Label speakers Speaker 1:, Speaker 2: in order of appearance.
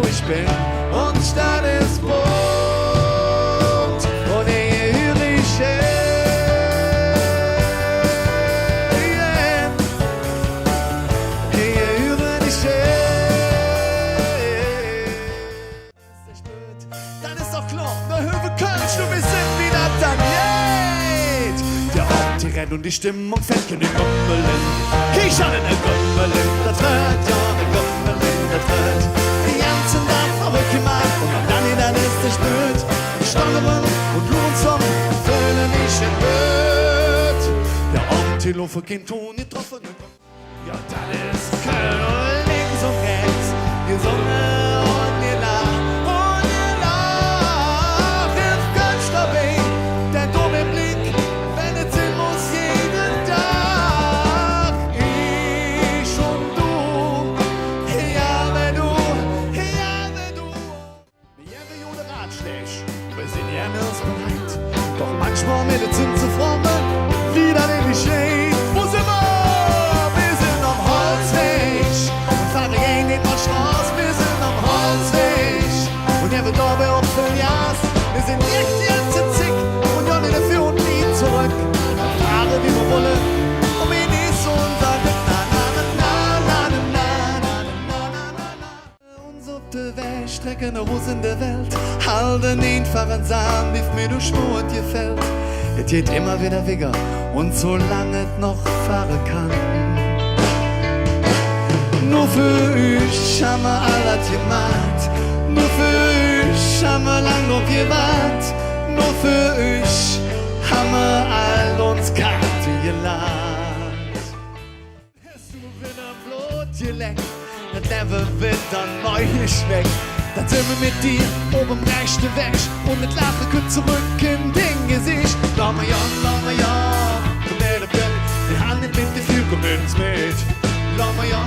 Speaker 1: ich bin. Und die Stadt ist bunt. Und hier höre ich dann ist doch klar, ne Höhe Kölsch, du bist wie das dann geht. Der Ort, die rennt und die Stimmung fällt in den Gummelen. Ich an den Gummelen, das wird, ja, der Gummelen, das wird. Die ganzen Tag verrückt gemacht und dann ist es blöd. Die Stangeren und Lohnsam füllen mich in Blöd. Der Ort, die Luft vergeht, Ton getroffen. Ja, das ist Köln und links und rechts, die Sonne und die Nacht. Wir sind ja bereit, doch manchmal mit der Zinn zu formen, wieder in die Shade. Wo sind wir? Wir sind am Holzweg und fahren gegen den Straße. Wir sind am Holzweg und er wird da bei Opfeljas. Wir sind nicht die ganze Zick und ja nicht dafür und nie zurück. Fahren wie wir wollen und wir nicht so und sagen na na na na na na na na na na. Uns auf der Weg strecken raus in der Welt. Halten den Fahrrad Sahn, wie mir du Spurt gefällt. Es geht immer wieder Wigger und solange es noch fahren kann. Nur für euch haben wir alles gemacht. Nur für euch haben wir lang noch gewartet. Nur für euch haben wir all uns Karte geladen. Hast du wieder Blut geleckt, das Leben wird dann neu geschmeckt. Dann sind wir mit dir oben rechte Weg und mit Lachen kommt zurück in den Gesicht. Lama ja, komm mit der Bild, wir haben nicht mit dir viel, komm mit uns mit. Lama ja,